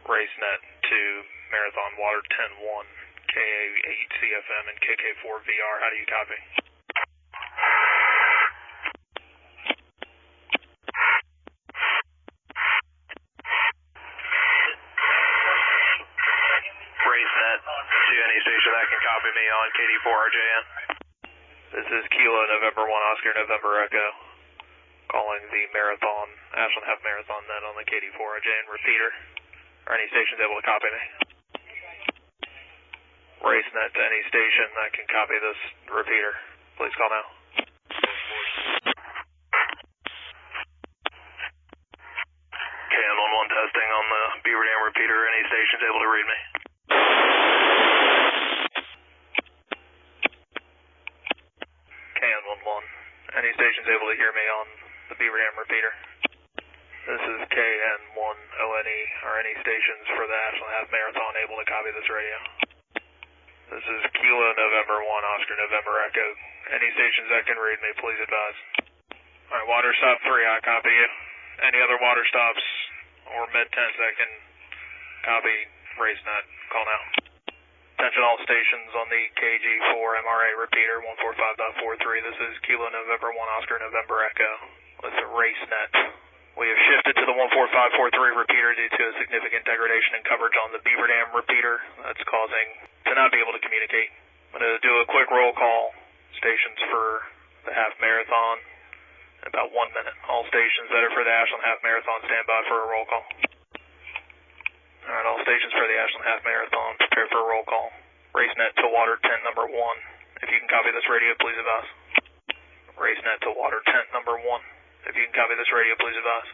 RaceNet to Marathon Water 10-1, KA8 CFM and KK4 VR. How do you copy? RaceNet to any station that can copy me on KD4RJN. This is Kilo November 1 Oscar November Echo, calling the Marathon, Ashland Half Marathon net on the KD4RJN repeater. Are any stations able to copy me? RaceNet to any station that can copy this repeater. Please call now. KN11 testing on the Beaver Dam repeater. Any stations able to read me? KN11. Any stations able to hear me on the Beaver Dam repeater? This is KN1ONE. Are any stations for the Ashland Half Marathon able to copy this radio? This is Kilo November 1 Oscar November Echo. Any stations that can read me, please advise. Alright, water stop 3, I copy you. Any other water stops or med tents that can copy RaceNet, call now. Attention all stations on the KG4 MRA repeater 145.43. This is Kilo November 1 Oscar November Echo with the RaceNet. We have shifted to the 145.43 repeater due to a significant degradation in coverage on the Beaver Dam repeater that's causing to not be able to communicate. I'm going to do a quick roll call. Stations for the half marathon in about 1 minute. All stations that are for the Ashland Half Marathon stand by for a roll call. Alright, all stations for the Ashland Half Marathon prepare for a roll call. RaceNet to water tent number 1. If you can copy this radio, please advise. RaceNet to water tent number 1. If you can copy this radio, please advise.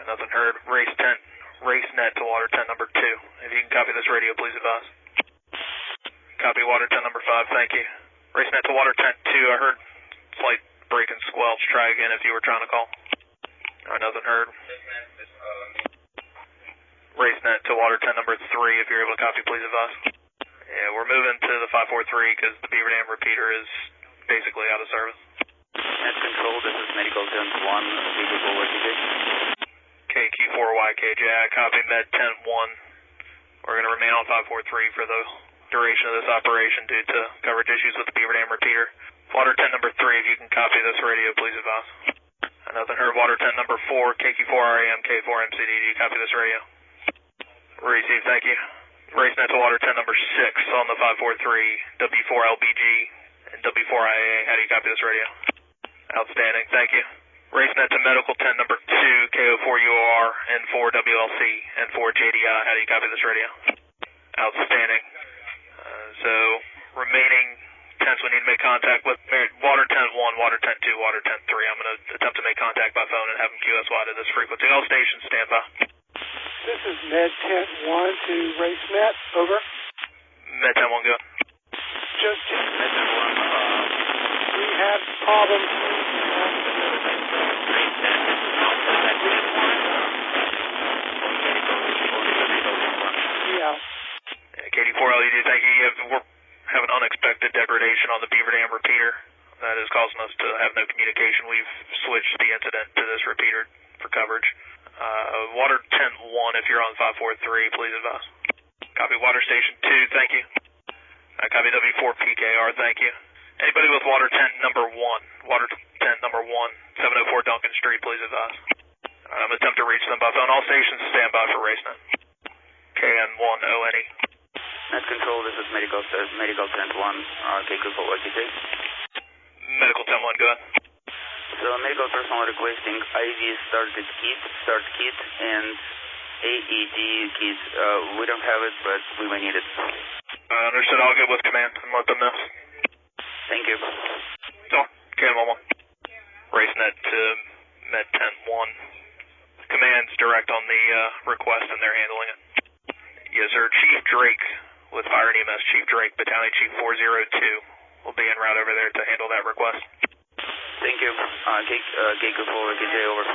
Nothing heard. RaceNet to water tent number 2. If you can copy this radio, please advise. Copy water tent number 5, thank you. RaceNet to water tent 2, I heard slight break and squelch. Try again if you were trying to call. Alright, nothing heard. RaceNet to water tent number 3, if you're able to copy, please advise. Yeah, we're moving to the 543 because the Beaver Dam repeater is basically out of service. Net control, this is medical tent 1, Beaver Bowl KQ4YKJ, I copy med tent 1. We're going to remain on 543 for the duration of this operation due to coverage issues with the Beaver Dam repeater. Water tent number 3, if you can copy this radio, please advise. Nothing heard. Water tent number 4, KQ4RAM, K4MCD, do you copy this radio? Receive, thank you. RaceNet to water tent number 6 on the 543, W4LBG and W4IA, how do you copy this radio? Outstanding, thank you. RaceNet to medical tent number 2, KO4UR and 4WLC and 4JDI, how do you copy this radio? Outstanding. So, remaining tents we need to make contact with, water tent 1, water tent 2, water tent 3. I'm going to attempt to make contact by phone and have them QSY to this frequency. All stations, stand by. This is Med Tent 1 to RaceNet, over. Med Tent 1, go. Just Med Tent 1, we have problems. Yeah. KD4LED, thank you. We're having unexpected degradation on the Beaver Dam repeater. That is causing us to have no communication. We've switched the incident to this repeater for coverage. Water tent 1, if you're on 543, please advise. Copy water station 2, thank you. Copy W4PKR, thank you. Anybody with water tent number 1, water tent number 1, 704 Duncan Street, please advise. I'm going to attempt to reach them by phone. All stations stand by for RaceNet. KN1ONE. Net control, this is medical tent 1, KQ4YKJ. Medical tent 1, go ahead. So medical personnel requesting IV start kit and AED kit. We don't have it, but we may need it. Understood. I'll get with command and let them know. Thank you. So, KN11. RaceNet to Med Tent 1. Command's direct on the request and they're handling it. Yes, sir. Chief Drake with Fire-EMS. Chief Drake, Battalion Chief 402 will be en route over there to handle that request. Thank you. KQ4KJ, over.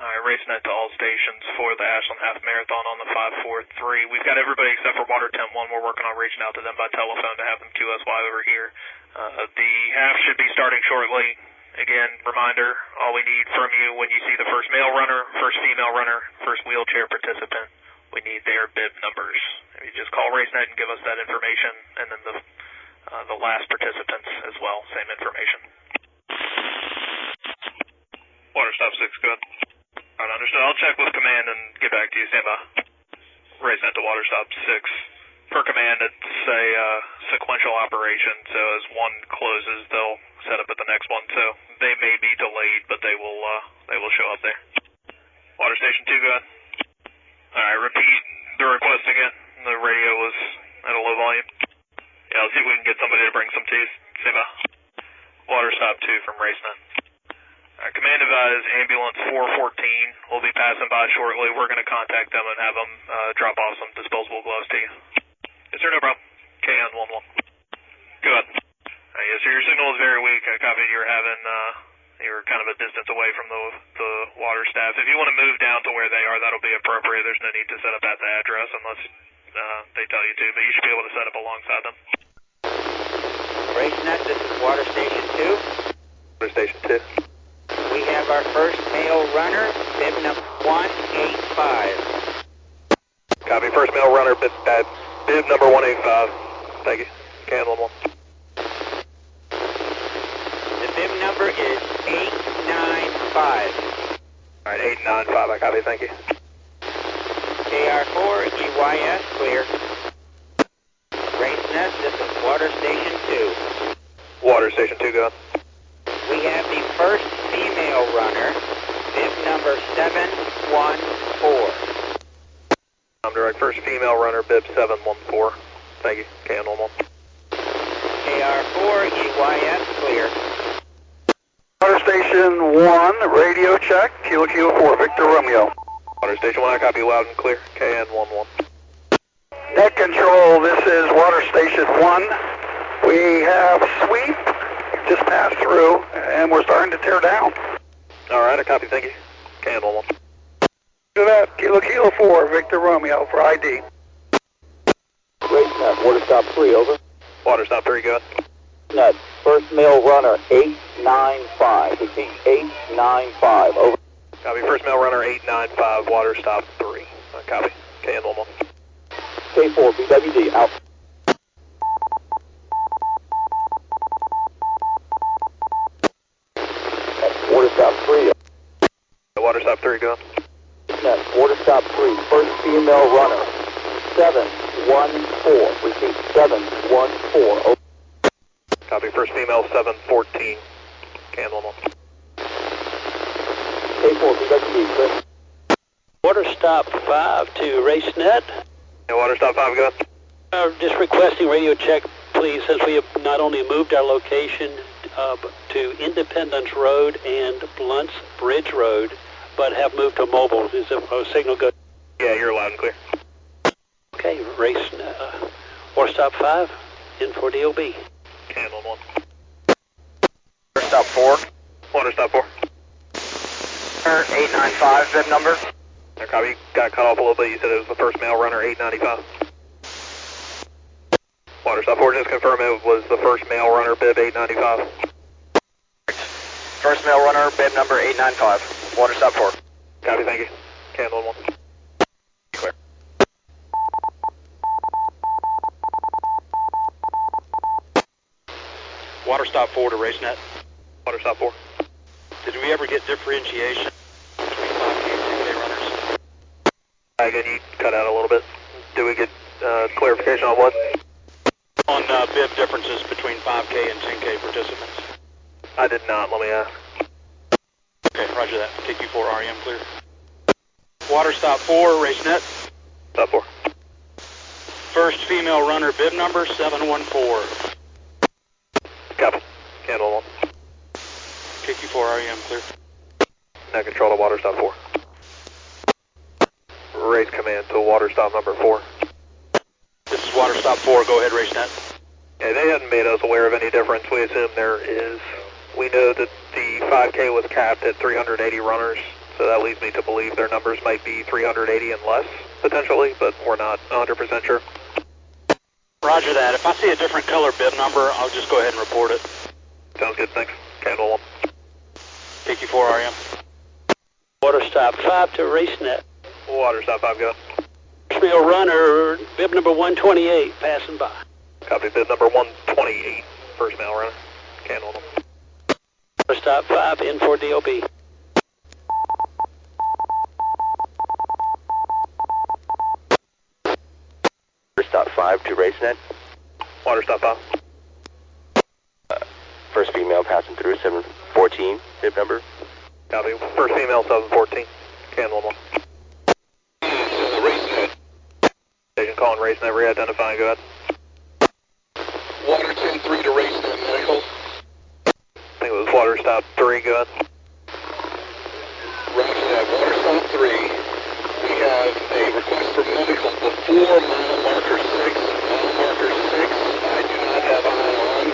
Alright, RaceNet to all stations for the Ashland Half Marathon on the 543. We've got everybody except for Water Tent 1. We're working on reaching out to them by telephone to have them QSY over here. The half should be starting shortly. Again, reminder, all we need from you when you see the first male runner, first female runner, first wheelchair participant, we need their bib numbers. If you just call RaceNet and give us that information, and then the last participants as well, same information. Water stop 6, good. All right, understood. I'll check with command and get back to you. Stand by. RaceNet to water stop 6. Per command, it's a sequential operation, so as one closes, they'll set up at the next one. So they may be delayed, but they will show up there. Water station 2, good. All right, repeat the request again. The radio was at a low volume. Yeah, let's see if we can get somebody to bring some tea. Stand by. Water stop 2 from RaceNet. Command advise ambulance 414 will be passing by shortly. We're going to contact them and have them drop off some disposable gloves to you. Yes, sir, no problem. KN11. Good. Yes, sir, your signal is very weak. I copied you're kind of a distance away from the water staff. If you want to move down to where they are, that'll be appropriate. There's no need to set up at the address unless they tell you to, but you should be able to set up alongside them. RaceNet, this is Water Station 2. Water Station 2. We have our first male runner, bib number 185. Copy, first male runner, bib number 185. Thank you. KN11. The bib number is 895. All right, 895, I copy, thank you. KR4, EYS, clear. RaceNet, this is Water Station 2. Water Station 2, go ahead. We have the first female runner, bib number 714. I'm direct, first female runner, bib 714. Thank you, KN11. KR4, EYS, clear. Water Station 1, radio check, Kilo 4, Victor Romeo. Water Station 1, I copy loud and clear, KN11. Net control, this is Water Station 1. We have sweep, just passed through, and we're starting to tear down. All right, I copy, thank you. KN11. Do that, Kilo 4, Victor Romeo for ID. RaceNet, water stop 3, over. Water stop 3, go ahead. Net, first male runner, 895. Repeat, 895, over. Copy, first male runner, 895, water stop 3. Copy, KN11. K4, BWD, out. Water stop 3. Water stop 3, go ahead. Net, water stop 3, first female runner, 714. Repeat, 714, over. Copy, first female, 714, KN11. K4, BWD, clear. Water stop 5 to RaceNet. Yeah, water stop 5, go ahead. Just requesting radio check, please, since we have not only moved our location to Independence Road and Blunt's Bridge Road, but have moved to mobile. Is the signal good? Yeah, you're loud and clear. Okay, water stop 5, in for DOB. KN11. Water stop 4. Water stop 4. 895, bib number. Copy, got cut off a little bit. You said it was the first male runner, 895. Water stop 4, just confirm it was the first male runner, bib 895. First male runner, bib number 895. Water stop 4. Copy, thank you. KN11. Clear. Water stop 4 to RaceNet. Water stop 4. Did we ever get differentiation between 5K and 10K runners? Again, you cut out a little bit. Do we get clarification on what? On bib differences between 5K and 10K participants. I did not. Let me ask. Okay, roger that. KQ4 REM clear. Water stop 4, RaceNet. Stop 4. First female runner, bib number 714. Copy. KN11. KQ4 REM clear. Now control to water stop 4. Raise command to water stop number 4. This is water stop 4. Go ahead, RaceNet. Yeah, they hadn't made us aware of any difference. We assume there is. We know that the 5K was capped at 380 runners, so that leads me to believe their numbers might be 380 and less, potentially, but we're not 100% sure. Roger that. If I see a different color bib number, I'll just go ahead and report it. Sounds good, thanks. KN11. KQ4 REM. Water stop 5 to RaceNet. Water stop 5, go. mail runner, bib number 128, passing by. Copy, bib number 128, first mail runner. Can't hold them. Stop 5, N4 DOB. Stop 5 to RaceNet. Water stop 5. First female passing through 714, bib number. Copy, first female 714. Can't hold them. RaceNet. Station calling RaceNet, re-identifying, go ahead. Water 10-3 to RaceNet Medical. I think it was water stop 3, go ahead. Roger that, water stop 3. We have a request for medical before mile marker 6. Mile marker 6, I do not have eye on,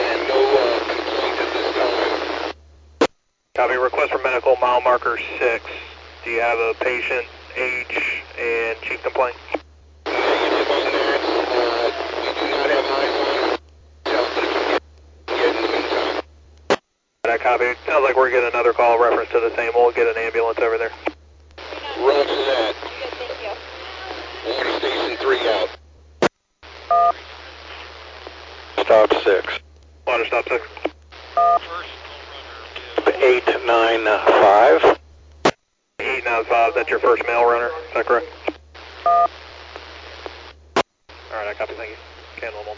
and no complaint at this time. Copy, request for medical, mile marker 6. Do you have a patient, age, and chief complaint? Negative on that. We do not have eyes on. But if you get in the meantime. That copy. Sounds like we're getting another call reference to the same. We'll get an ambulance over there. Roger that. Water station 3 out. Stop 6. Water stop 6. 895. 895, that's your first mail runner, is that correct? Alright, I copy, thank you. Can't hold on.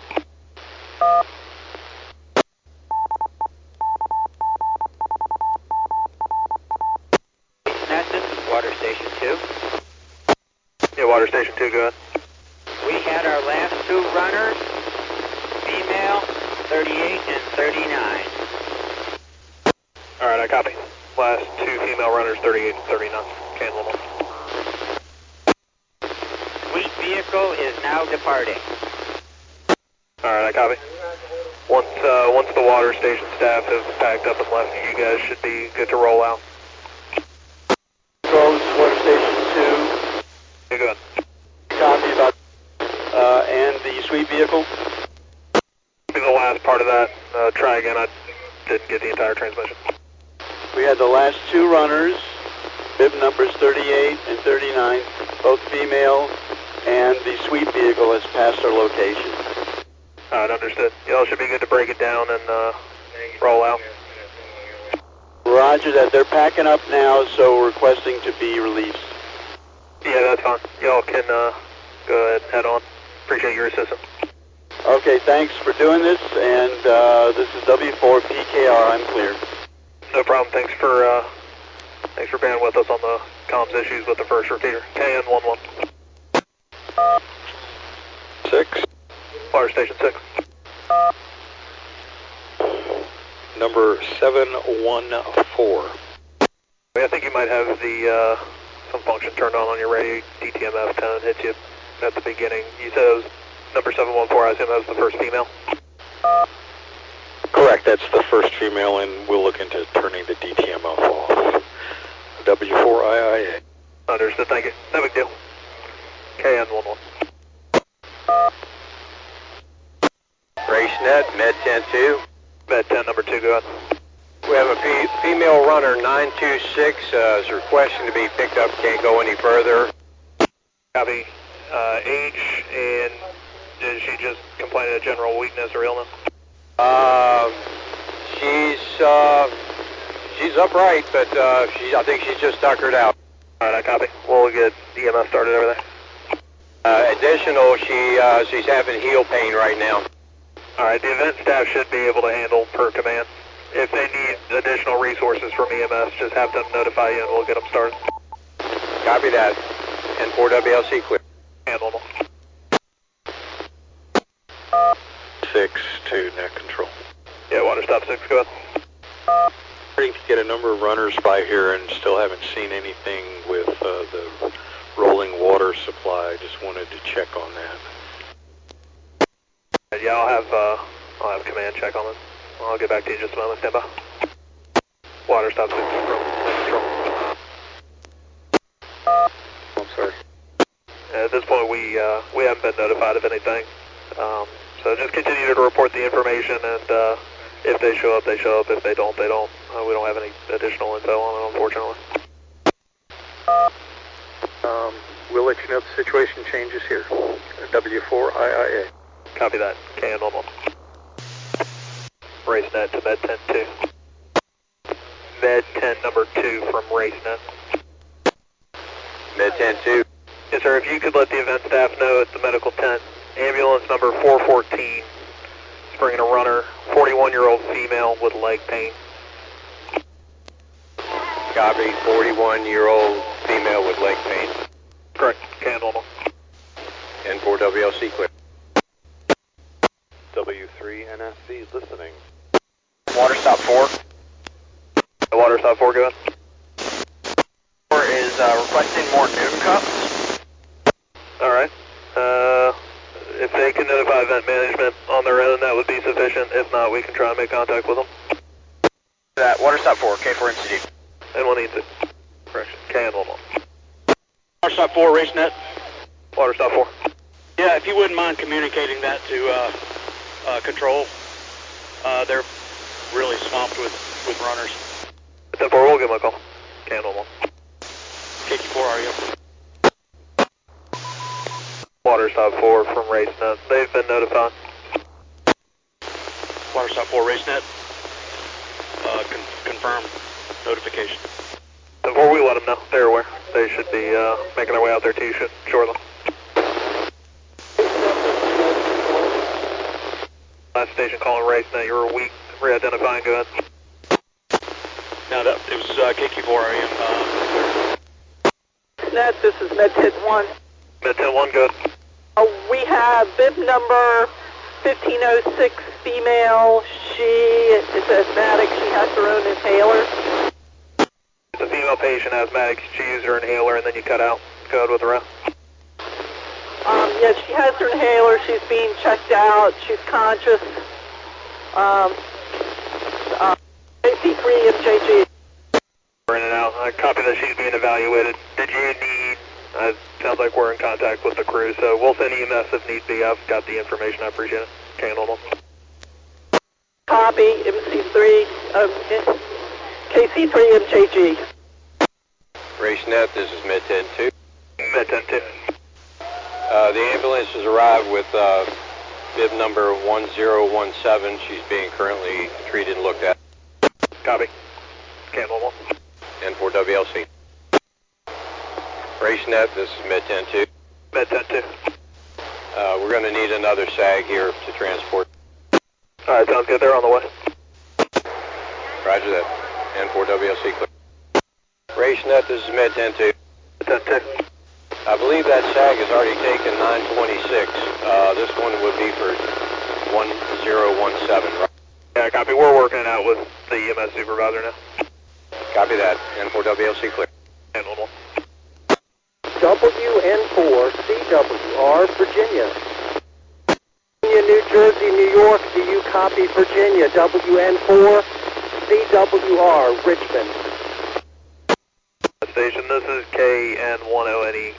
This is Water Station 2. Yeah, Water Station 2, go ahead. We had our last 2 runners, female, 38 and 39. Alright, I copy. Last 2 female runners, 38 and 39. Can't hold on. Sweet vehicle is now departing. Alright, I copy. Once the water station staff have packed up and left, you guys should be good to roll out. Controls, water station 2. Yeah, go ahead. Copy about, and the sweep vehicle. Be the last part of that. Try again. I didn't get the entire transmission. We had the last 2 runners, bib numbers 38 and 39, both female, and the sweep vehicle has passed our location. Alright, understood. Y'all should be good to break it down and roll out. Roger that. They're packing up now, so requesting to be released. Yeah, that's fine. Y'all can go ahead and head on. Appreciate your assistance. Okay, thanks for doing this, and this is W4PKR. I'm clear. No problem. Thanks for being with us on the comms issues with the first repeater. KN11. 6. Water station 6. Number 714. I think you might have the some function turned on your radio. DTMF 10 hits you at the beginning. You said it was number 714. I assume that was the first female. Correct, that's the first female, and we'll look into turning the DTMF off. W4IIA. Understood, thank you. No big deal. KN11. RaceNet, Med 10-2. Med 10, number 2, go ahead. We have a female runner, 926, is requesting to be picked up, can't go any further. Copy. Age, and did she just complain of general weakness or illness? She's upright, but I think she's just tuckered out. Alright, I copy. We'll get EMS started over there. Additional, she's having heel pain right now. Alright, the event staff should be able to handle per command. If they need additional resources from EMS, just have them notify you and we'll get them started. Copy that. N4WLC clear. Handle them. 6 to net control. Yeah, water stop 6, go ahead. Starting to get a number of runners by here and still haven't seen anything with the rolling water supply. Just wanted to check on that. Yeah, I'll have command check on it. I'll get back to you in just a moment. Stand by. Water stop 6 from control. I'm sorry. At this point, we haven't been notified of anything. So just continue to report the information, and if they show up, they show up. If they don't, they don't. We don't have any additional info on it, unfortunately. We'll let you know if the situation changes here. W4IIA. Copy that. KN 11. RaceNet to Med 10-2. Med 10 number 2 from RaceNet. Med 10-2. Yes, sir. If you could let the event staff know at the medical tent, ambulance number 414 is bringing a runner, 41-year-old female with leg pain. Copy, 41-year-old female with leg pain. Correct. KN 11. N4 WLC clear. W3 NSC listening. Water stop 4. Water stop 4, go ahead. 4 is requesting more noon cups. Alright. If they can notify event management on their own, that would be sufficient. If not, we can try and make contact with them. That water stop 4, K4 MCD. N1 needs it. Correction. KN 11. Water stop 4, RaceNet. Water stop 4. Yeah, if you wouldn't mind communicating that to control. They're really swamped with runners. 10-4, we'll give them a call. KN 11. KQ4, are you? Water stop 4 from RaceNet. They've been notified. Water stop 4, RaceNet. Confirm notification. 10-4, we let them know. They're aware. They should be making their way out there to you shortly. Last station calling RaceNet. You were weak. Re-identifying. Go ahead. No, it was KQ4, are you? Net, this is Med 10-1. Med 10-1, go ahead. We have bib number 1506 female. She is asthmatic. She has her own inhaler. The female patient, asthmatic. She used her inhaler and then you cut out. Go ahead with the rest. Yes, she has her inhaler. She's being checked out. She's conscious. AC3 MJG. We're in and out. I copy that she's being evaluated. Did you need... sounds like we're in contact with the crew, so we'll send EMS if need be. I've got the information. I appreciate it. KN 11. Copy, MC3, KC3 MJG. RaceNet, this is Med 10-2. Med 10-2. The ambulance has arrived with bib number 1017. She's being currently treated and looked at. Copy. KN 11. N4 WLC. RaceNet, this is Med 10-2. Med 10-2. We're going to need another SAG here to transport. Alright, sounds good. They're on the way. Roger that. N4 WLC clear. RaceNet, this is Med 10-2. Med 10-2. I believe that SAG has already taken 926. This one would be for 1017, right? Yeah, copy. We're working it out with the EMS supervisor now. Copy that. N4 WLC clear. KN 11. WN4 CWR Virginia. New Jersey, New York, do you copy Virginia? WN4 CWR Richmond. Station, this is KN10NE.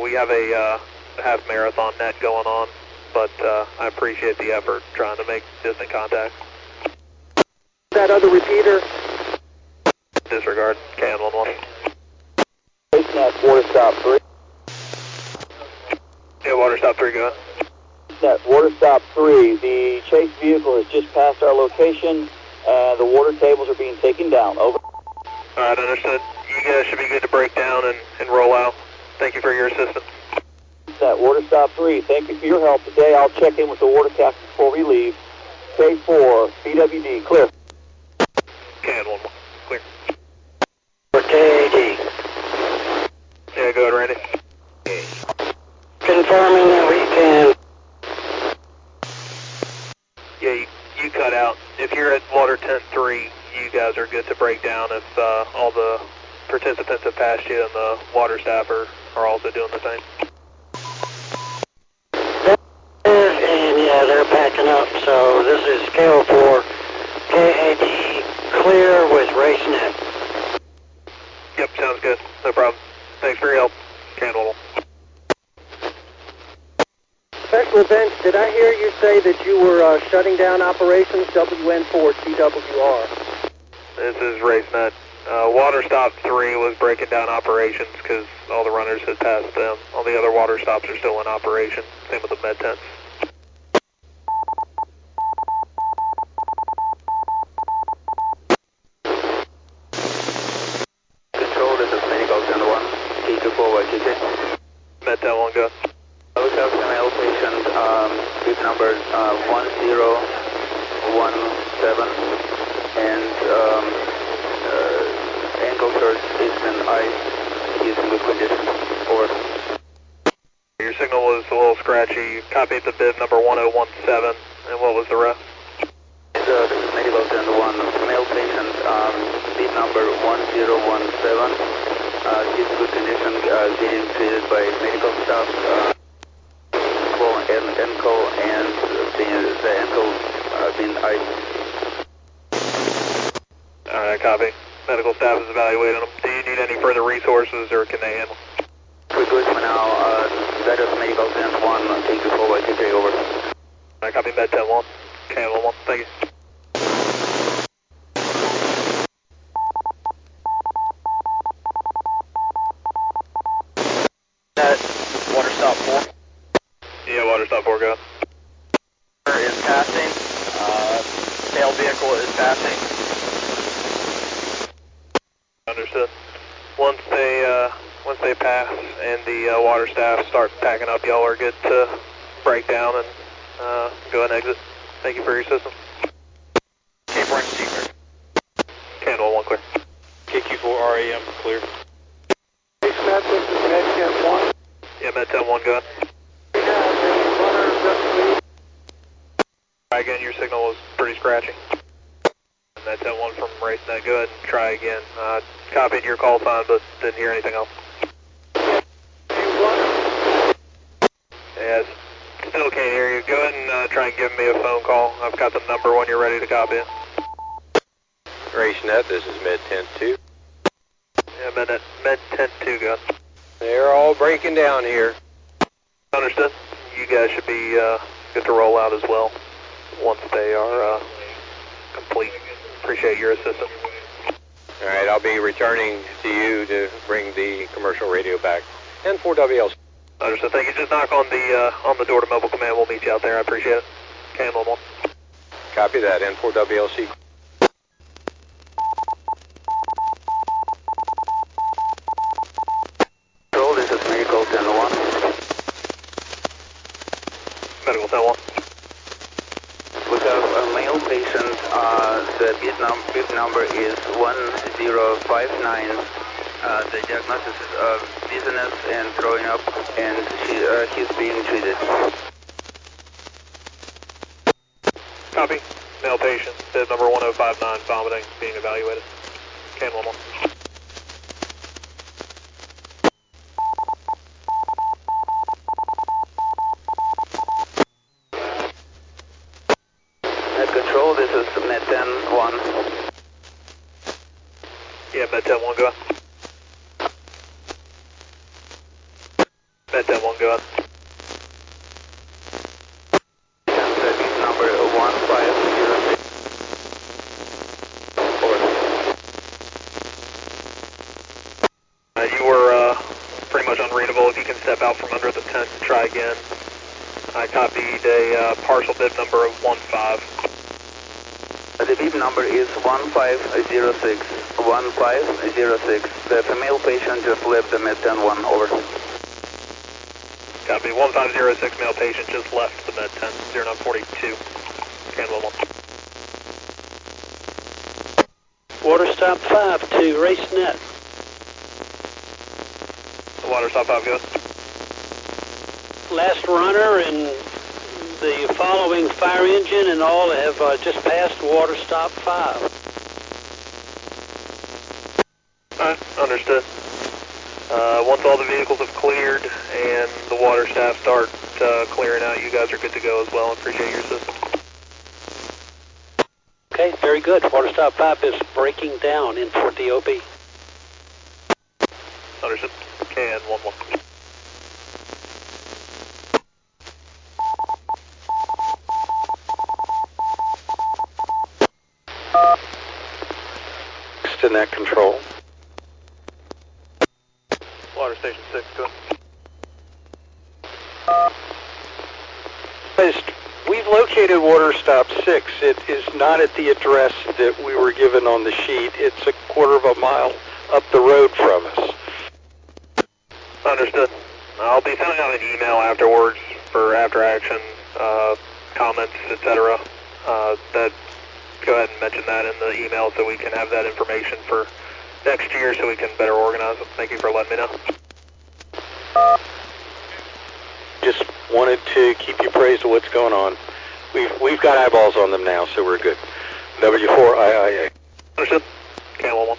We have a half marathon net going on, but I appreciate the effort trying to make distant contact. That other repeater? Disregard. KN11. That water stop 3. Yeah, water stop 3, go ahead. That water stop 3. The chase vehicle has just passed our location, and the water tables are being taken down. Over. Alright, understood. You guys should be good to break down and roll out. Thank you for your assistance. That water stop 3. Thank you for your help today. I'll check in with the water captain before we leave. K4, BWD, clear. KN11, clear. For KAD. Yeah, go ahead, Randy. Confirming that we can. Yeah, you cut out. If you're at water tent 3, you guys are good to break down if all the participants have passed you and the water staff are also doing the same. And yeah, they're packing up, so this is KO4, KAD, clear with RaceNet. Yep, sounds good. No problem. Thanks for your help. KN11. Special events, did I hear you say that you were shutting down operations? WN4 CWR. This is RaceNet. Water stop 3 was breaking down operations because all the runners had passed them. All the other water stops are still in operation. Same with the med tents. Control, this is medical 10-1, K24 YKK. Med tent 1, go. We have female patient, bib number 1017, and ankle hurt is in ice. He is in good condition. Over. Your signal was a little scratchy. You copied the bib number 1017, and what was the rest? This is medical 10-1, female patient, bib number 1017. He's in good condition, getting treated by medical staff. Ankle and the ankle being ice. Alright, copy. Medical staff is evaluating them. Do you need any further resources, or can they handle? We're good for now. That is medical 10-1, K24 YKK, over. Alright, copy med 10-1. K-11, thank you. Water stop 4. Yeah, water stop 4, go. Is passing. Tail vehicle is passing. Understood. Once they pass and the water staff start packing up, y'all are good to break down and go and exit. Thank you for your system. Cape Orange clear. Candle 1 clear. KQ4 REM clear. This is Med 10-1. Yeah, med 10-1, go ahead. We have a runner just leave. Try again, your signal was pretty scratchy. Med 10-1 from RaceNet, go ahead and try again. Copied your call sign, but didn't hear anything else. Yes, still can't hear you. Go ahead and try and give me a phone call. I've got the number when you're ready to copy it. RaceNet, this is Med 10-2. Yeah, med 10-2, go ahead. They're all breaking down here. Understood. You guys should be good to roll out as well once they are complete. Appreciate your assistance. All right, I'll be returning to you to bring the commercial radio back. N4WLC. Understood. Thank you. Just knock on the door to mobile command. We'll meet you out there. I appreciate it. KM11. Copy that, N4WLC. Control, this is medical 10-1. Medical 10-1. We have a male patient, the bib number is 1059. The diagnosis is dizziness and throwing up, and he's being treated. Copy. Male patient, bib number 1059, vomiting, being evaluated. KM11. Control, this is Med 10-1. Yeah, Med 10-1, go ahead. Med 10-1, go ahead. Bib number 1506. Over. You were pretty much unreadable. If you can step out from under the tent and try again. I copied a partial bib number of 15. The bib number is 1506. 1506. The female patient just left the Med 10-1. Over. Copy. 1506 male patient just left the Med 10. 0942. Candle 1. Water stop 5 to RaceNet. The water stop 5 goes. Last runner and the following fire engine and all have just passed water stop 5. Alright, understood. Once all the vehicles have cleared and the water staff start clearing out, you guys are good to go as well. Appreciate your assistance. Okay, very good. Water stop 5 is breaking down in toward the OB. Understood. KN 11. in that control. Water Station 6, go ahead. We've located water stop 6. It is not at the address that we were given on the sheet. It's a quarter of a mile up the road from us. Understood. I'll be sending out an email afterwards for after action comments, etc. That go ahead and mention that in the email so we can have that information for next year so we can better organize them. Thank you for letting me know. Just wanted to keep you appraised of what's going on. We've got eyeballs on them now, so we're good. W4IIA. Understood. K11.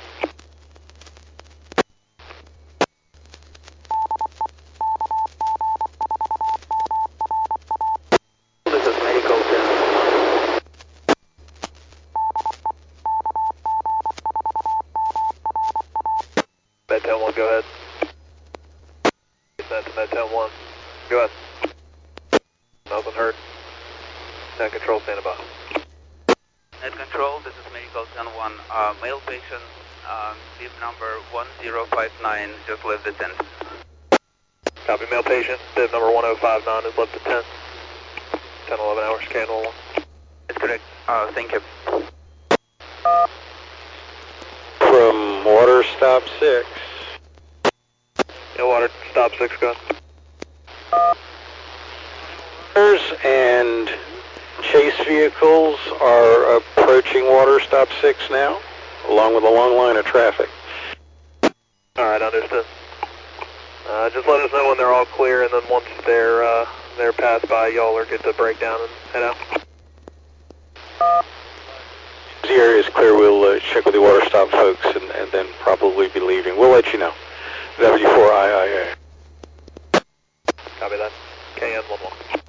This is medical 10. Med 10-1, go ahead. That's Med 10-1. Go ahead. Nothing heard. Net control, standing by. Net control, this is medical 10-1. Male patient, bib number 1059, just left the tent. Copy, male patient, bib number 1059 has left the tent. 10-11 hours, K11. That's correct. Thank you. From water stop 6. Yeah, water stop 6, go ahead. And chase vehicles are approaching water stop 6 now, along with a long line of traffic. Alright, understood. Just let us know when they're all clear, and then once they're passed by, y'all are good to break down and head out. The area is clear. We'll check with the water stop folks and then probably be leaving. We'll let you know. W4IIA. Copy that. KN11.